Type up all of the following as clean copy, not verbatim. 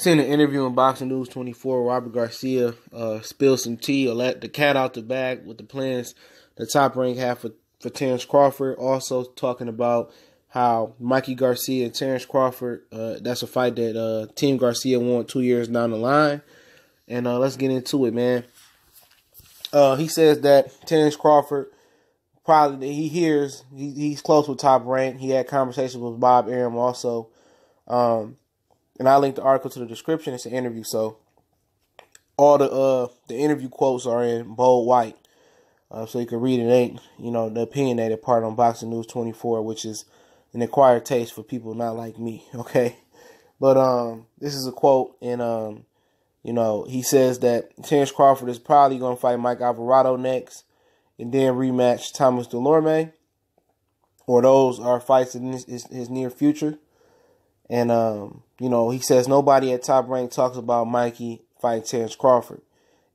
Seen an interview in Boxing News 24. Robert Garcia spilled some tea or let the cat out the bag with the plans the Top Rank have for Terence Crawford. Also talking about how Mikey Garcia and Terence Crawford, that's a fight that Team Garcia won 2 years down the line. And let's get into it, man. He says that Terence Crawford, probably he hears he's close with Top Rank. He had conversations with Bob Arum also. And I linked the article to the description. It's an interview, so all the interview quotes are in bold white, so you can read it. Ain't the opinionated part on Boxing News 24, which is an acquired taste for people not like me. Okay, but this is a quote, and he says that Terence Crawford is probably going to fight Mike Alvarado next, and then rematch Thomas Dulorme, or those are fights in his near future. And, he says nobody at Top Rank talks about Mikey fighting Terence Crawford.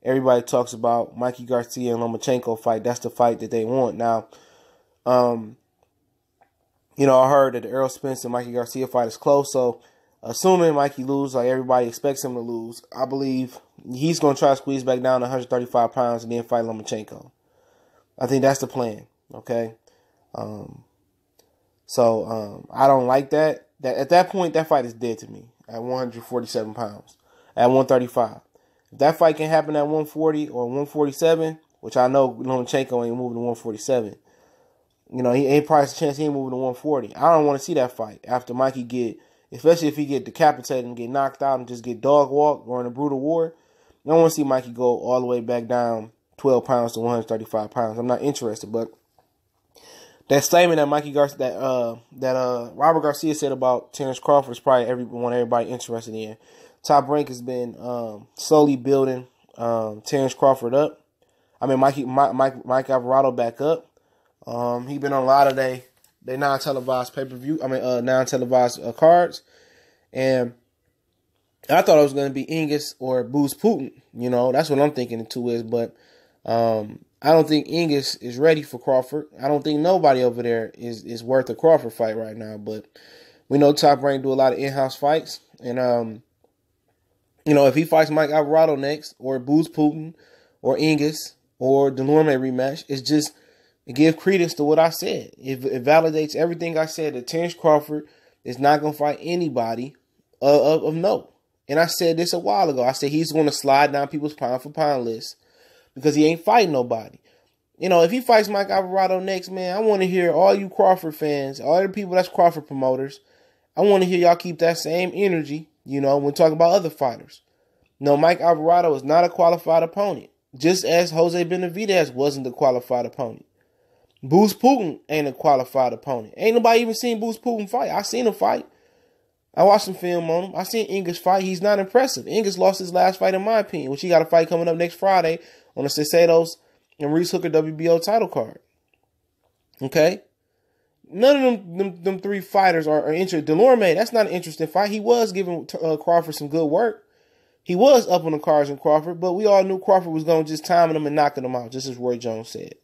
Everybody talks about Mikey Garcia and Lomachenko fight. That's the fight that they want. Now, I heard that the Errol Spence and Mikey Garcia fight is close. So, assuming Mikey loses, like everybody expects him to lose, I believe he's going to try to squeeze back down to 135 pounds and then fight Lomachenko. I think that's the plan, okay? So I don't like that. At that point, that fight is dead to me at 147 pounds, at 135. If that fight can happen at 140 or 147, which I know Lomachenko ain't moving to 147, he ain't probably a chance he ain't moving to 140. I don't want to see that fight after Mikey especially if he get decapitated and get knocked out and just get dog walked or in a brutal war. I don't want to see Mikey go all the way back down 12 pounds to 135 pounds. I'm not interested, but that statement that Robert Garcia said about Terence Crawford is probably everybody interested in. Top Rank has been slowly building Terence Crawford up. I mean, Mike Alvarado back up. He been on a lot of they non-televised pay-per-view. Non-televised cards, and I thought it was going to be Ingus or Booz Putin. That's what I'm thinking the two is, but I don't think Ingus is ready for Crawford. I don't think nobody over there is worth a Crawford fight right now. But we know Top Rank do a lot of in-house fights. And, if he fights Mike Alvarado next, or Booz Putin, or Ingus, or Dulorme rematch, it gives credence to what I said. It validates everything I said, that Terence Crawford is not going to fight anybody of note. And I said this a while ago. I said he's going to slide down people's pound-for-pound list, because he ain't fighting nobody. If he fights Mike Alvarado next, man, I want to hear all you Crawford fans, all the people that's Crawford promoters, I want to hear y'all keep that same energy, when talking about other fighters. Mike Alvarado is not a qualified opponent, just as Jose Benavidez wasn't a qualified opponent. Booz Putin ain't a qualified opponent. Ain't nobody even seen Booz Putin fight. I seen him fight. I watched some film on him. I seen Ingus fight. He's not impressive. Ingus lost his last fight, in my opinion, which he got a fight coming up next Friday on the Cesados and Reese Hooker WBO title card. Okay? None of them three fighters are interested. Dulorme, that's not an interesting fight. He was giving Crawford some good work. He was up on the cards in Crawford, but we all knew Crawford was going to just timing him and knocking him out, just as Roy Jones said.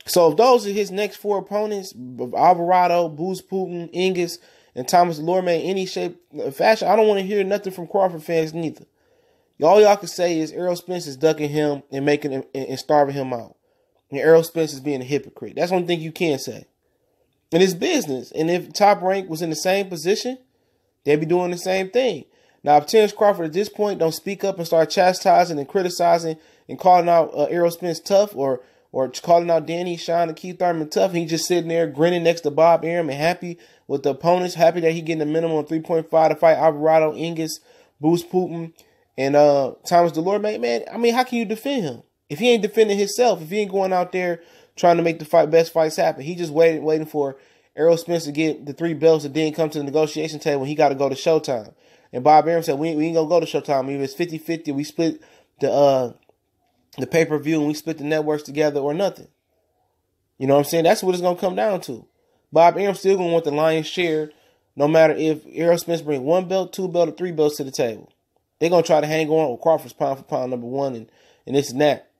So if those are his next four opponents, Alvarado, Booz Putin, Ingus, and Thomas Dulorme, in any shape or fashion, I don't want to hear nothing from Crawford fans neither. All y'all can say is Errol Spence is ducking him and making him and starving him out. And Errol Spence is being a hypocrite. That's one thing you can say. And it's business. And if Top Rank was in the same position, they'd be doing the same thing. Now, if Terence Crawford at this point don't speak up and start chastising and criticizing and calling out Errol Spence tough, or calling out Danny Shine and Keith Thurman tough, and he just sitting there grinning next to Bob Arum and happy with the opponents, happy that he getting a minimum of 3.5 to fight Alvarado, Ingus, Booz Putin, and Thomas Dulorme, man, I mean, how can you defend him? If he ain't defending himself, if he ain't going out there trying to make the best fights happen, he just waiting for Errol Spence to get the 3 belts and then come to the negotiation table when he got to go to Showtime. And Bob Arum said, we ain't going to go to Showtime. Either it's 50-50, we split the pay-per-view and we split the networks together, or nothing. You know what I'm saying? That's what it's going to come down to. Bob Arum still going to want the lion's share, no matter if Errol Spence bring 1 belt, 2 belt, or 3 belts to the table. They're going to try to hang on with Crawford's pound for pound number 1 and this and that.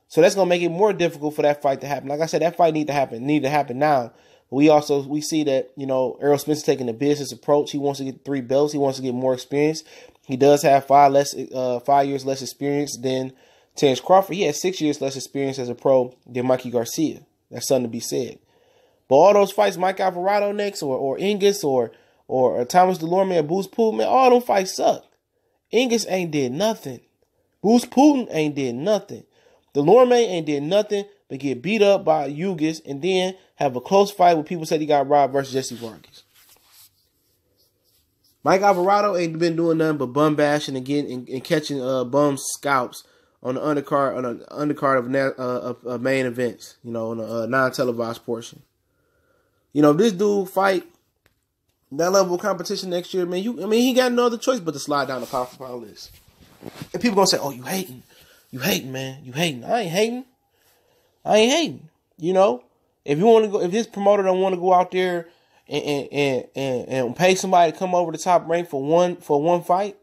So that's going to make it more difficult for that fight to happen. Like I said, that fight need to happen now. We see that, Errol Spence is taking a business approach. He wants to get 3 belts. He wants to get more experience. He does have 5 years less experience than Terence Crawford. He has 6 years less experience as a pro than Mikey Garcia. That's something to be said. But all those fights, Mike Alvarado next, or Ingus, or Thomas Dulorme, or Boots Putin, man, all them fights suck. Ingus ain't did nothing. Boots Putin ain't did nothing. Dulorme ain't did nothing but get beat up by Ugas and then have a close fight where people said he got robbed versus Jesse Vargas. Mike Alvarado ain't been doing nothing but bum bashing and catching bum scalps on the undercard of main events, on the non-televised portion. If this dude fight that level of competition next year, man, he got no other choice but to slide down the pound for pound list. And people gonna say, "Oh, you hating, man, you hating." I ain't hating. If you want to go, if his promoter don't want to go out there and pay somebody to come over the Top Rank for one fight,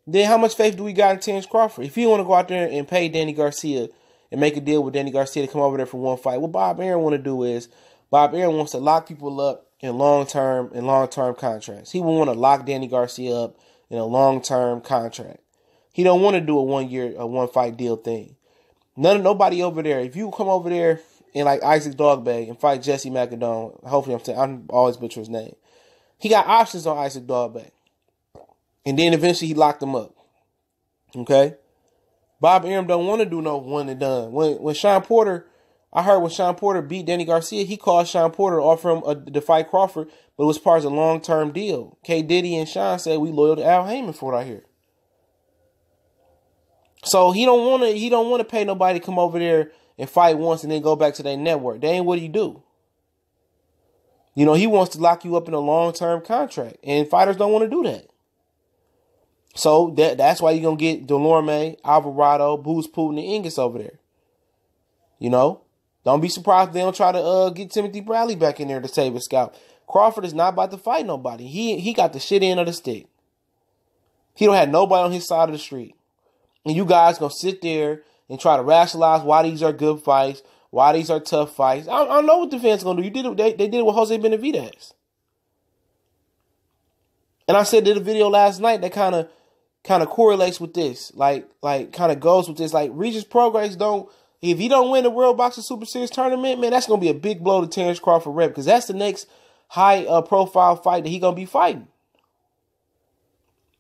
then how much faith do we got in Terence Crawford? If you want to go out there and pay Danny Garcia and make a deal with Danny Garcia to come over there for one fight, what Bob Arum want to do is Bob Arum wants to lock people up in long-term contracts. He will want to lock Danny Garcia up in a long-term contract. He don't want to do a 1 year, a one fight deal thing. Nobody over there. If you come over there and like Isaac Dogbay and fight Jesse McAdone, hopefully I'm always butcher his name. He got options on Isaac Dogbay. And then eventually he locked him up. Okay? Bob Arum don't want to do no one and done. When Sean Porter beat Danny Garcia, he called Sean Porter to offer him to fight Crawford, but it was part of a long-term deal. K. Diddy and Sean said we loyal to Al Heyman for what I hear. So he don't want to pay nobody to come over there and fight once and then go back to their network. That ain't what he do. He wants to lock you up in a long-term contract, and fighters don't want to do that. So that's why you're going to get Dulorme, Alvarado, Boots Putin, and Ingus over there. Don't be surprised if they don't try to get Timothy Bradley back in there to save his scalp. Crawford is not about to fight nobody. He got the shit end of the stick. He don't have nobody on his side of the street. And you guys going to sit there and try to rationalize why these are good fights, why these are tough fights. I don't know what the fans going to do. They did it with Jose Benavidez. And I said did a video last night that kind of correlates with this. Like kind of goes with this. Like Regis Prograis if he don't win the World Boxing Super Series tournament, man, that's going to be a big blow to Terence Crawford rep because that's the next high profile fight that he going to be fighting.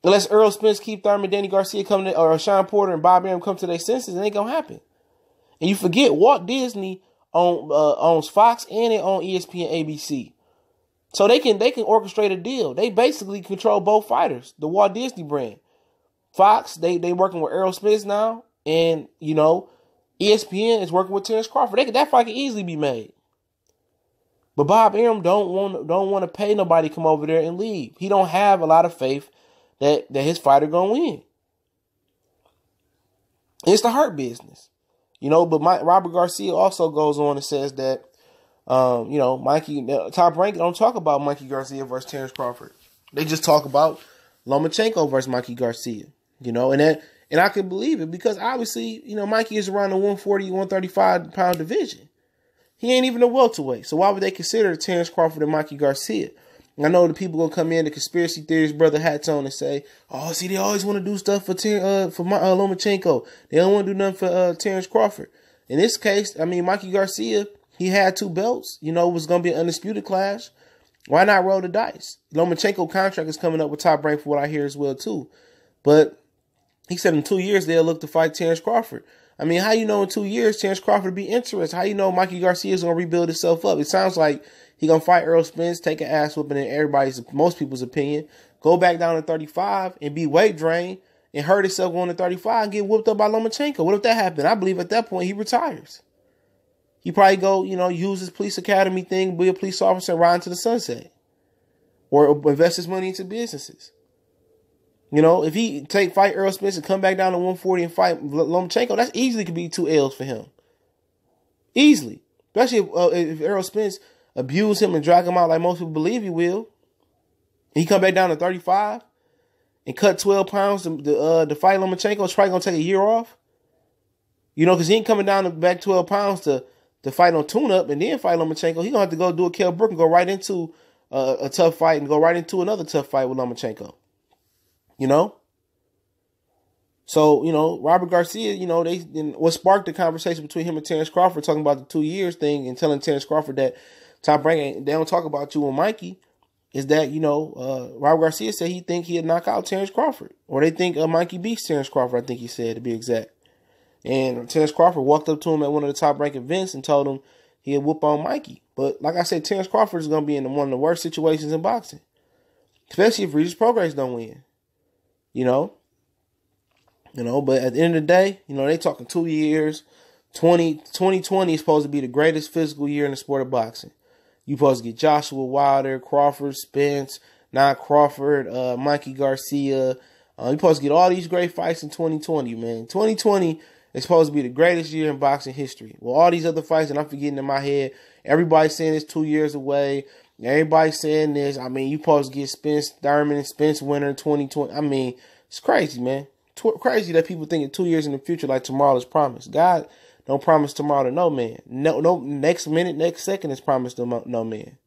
Unless Errol Spence, Keith Thurman, Danny Garcia or Sean Porter and Bob Arum come to their senses, it ain't gonna happen. And you forget Walt Disney owns Fox and they own ESPN ABC, so they can orchestrate a deal. They basically control both fighters. The Walt Disney brand, Fox, they working with Errol Spence now, and ESPN is working with Terence Crawford. That fight can easily be made. But Bob Arum don't want to pay nobody to come over there and leave. He don't have a lot of faith that his fighter gonna win. It's the hurt business, But Robert Garcia also goes on and says that, Mikey Top Rank don't talk about Mikey Garcia versus Terence Crawford. They just talk about Lomachenko versus Mikey Garcia, and I can believe it because obviously, Mikey is around the 140, 135 pound division. He ain't even a welterweight, so why would they consider Terence Crawford and Mikey Garcia? I know the people gonna come in, the conspiracy theories, brother hats on, and say, "Oh, see, they always want to do stuff for Lomachenko. They don't want to do nothing for Terence Crawford." In this case, Mikey Garcia, he had 2 belts. It was gonna be an undisputed clash. Why not roll the dice? Lomachenko contract is coming up with Top Rank for what I hear as well too, but he said in 2 years they'll look to fight Terence Crawford. How in 2 years Terence Crawford would be interested? How Mikey Garcia is gonna rebuild himself up? It sounds like he gonna fight Errol Spence, take an ass whooping in most people's opinion, go back down to 35 and be weight drained and hurt himself going to 35 and get whooped up by Lomachenko. What if that happened? I believe at that point he retires. He probably go, use his police academy thing, be a police officer and ride into the sunset. Or invest his money into businesses. If he fight Errol Spence and come back down to 140 and fight Lomachenko, that's easily could be 2 L's for him. Easily. Especially if Errol Spence abuse him and drag him out like most people believe he will. And he come back down to 35 and cut 12 pounds to fight Lomachenko. It's probably going to take a year off. Because he ain't coming down to back 12 pounds to fight on tune-up and then fight Lomachenko. He's going to have to go do a Kell Brook and go right into a tough fight and go right into another tough fight with Lomachenko. So, Robert Garcia, what sparked the conversation between him and Terence Crawford, talking about the 2 years thing and telling Terence Crawford that Top Rank, they don't talk about you and Mikey, is that, Robert Garcia said he think he'd knock out Terence Crawford. Or they think Mikey beats Terence Crawford, I think he said, to be exact. And Terence Crawford walked up to him at one of the Top Rank events and told him he'd whoop on Mikey. But like I said, Terence Crawford is going to be in one of the worst situations in boxing. Especially if Regis Prograis don't win. But at the end of the day, they talking 2 years. 2020 is supposed to be the greatest physical year in the sport of boxing. You supposed to get Joshua Wilder, Crawford, Spence, not Crawford, Mikey Garcia. You supposed to get all these great fights in 2020, man. 2020 is supposed to be the greatest year in boxing history. Well, all these other fights, and I'm forgetting in my head, everybody's saying it's 2 years away. Everybody's saying this. I mean, you supposed to get Spence Thurman and Spence winner in 2020. I mean, it's crazy, man. Crazy that people think in 2 years in the future like tomorrow is promised. God don't promise tomorrow to no man. No, next minute, next second is promised to no man.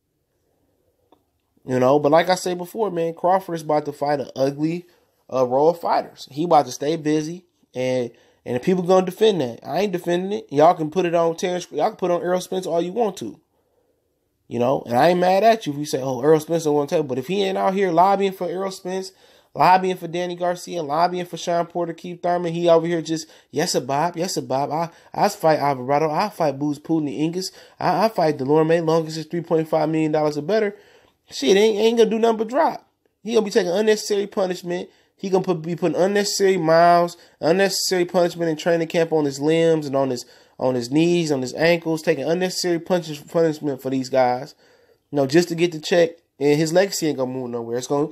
But like I said before, man, Crawford is about to fight an ugly row of fighters. He about to stay busy, and the people gonna defend that. I ain't defending it. Y'all can put it on Terence. Y'all can put it on Errol Spence all you want to. And I ain't mad at you if you say, oh, Errol Spence don't want to take. But if he ain't out here lobbying for Errol Spence, lobbying for Danny Garcia, lobbying for Sean Porter, Keith Thurman, he over here just, yes, a Bob. I fight Alvarado. I fight Booz Putin and Ingus. I fight Dulorme, long as it's $3.5 million or better. Shit, ain't gonna do nothing but drop. He gonna be taking unnecessary punishment. He gonna be putting unnecessary miles, unnecessary punishment in training camp on his limbs and on his knees, on his ankles, taking unnecessary punishment for these guys, just to get the check. And his legacy ain't gonna move nowhere. It's gonna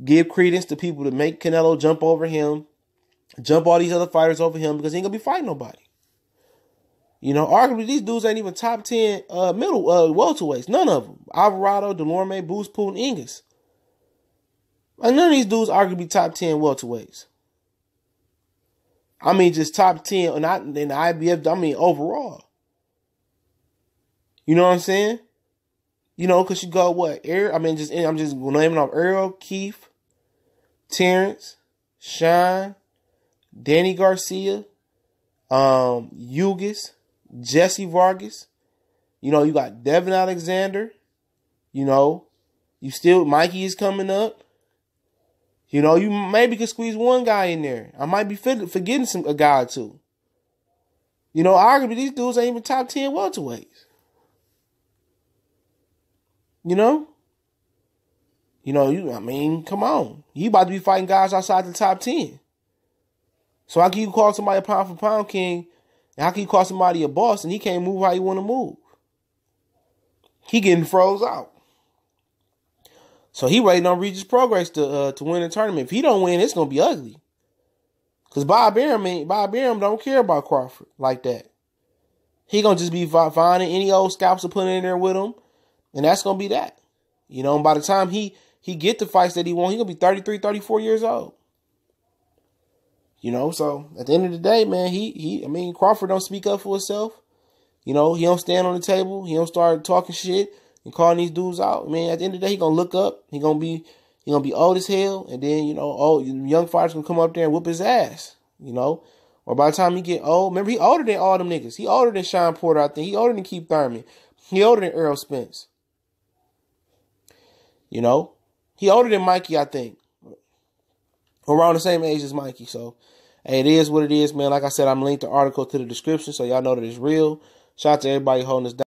give credence to people to make Canelo jump over him, jump all these other fighters over him, because he ain't gonna be fighting nobody. Arguably these dudes ain't even top 10 middle welterweights. None of them. Alvarado, Dulorme, Booz Putin, Ingus. None of these dudes arguably top 10 welterweights. I mean, just top 10, not in the IBF. I mean, overall. You know what I'm saying? Because you go what? I'm just naming off Errol, Keith, Terence, Sean, Danny Garcia, Ugas, Jesse Vargas. You got Devin Alexander. Mikey is coming up. You maybe could squeeze one guy in there. I might be forgetting a guy or two. Arguably these dudes ain't even top 10 welterweights. Come on. You about to be fighting guys outside the top 10. So how can you call somebody a pound for pound king, and how can you call somebody a boss and he can't move how you want to move? He getting froze out. So he waiting on Regis Prograis to win the tournament. If he don't win, it's gonna be ugly. Cause Bob Arum don't care about Crawford like that. He gonna just be finding any old scalps to put in there with him. And that's going to be that. And by the time he get the fights that he wants, he's going to be 33, 34 years old. So at the end of the day, man, Crawford don't speak up for himself. He don't stand on the table. He don't start talking shit and calling these dudes out. Man, at the end of the day, he going to look up. He going to be old as hell. And then, young fighters going to come up there and whoop his ass, Or by the time he get old, remember, he older than all them niggas. He older than Sean Porter, I think. He older than Keith Thurman. He older than Errol Spence. He older than Mikey, I think. Around the same age as Mikey. So, hey, it is what it is, man. Like I said, I'm linked the article to the description so y'all know that it's real. Shout out to everybody holding us down.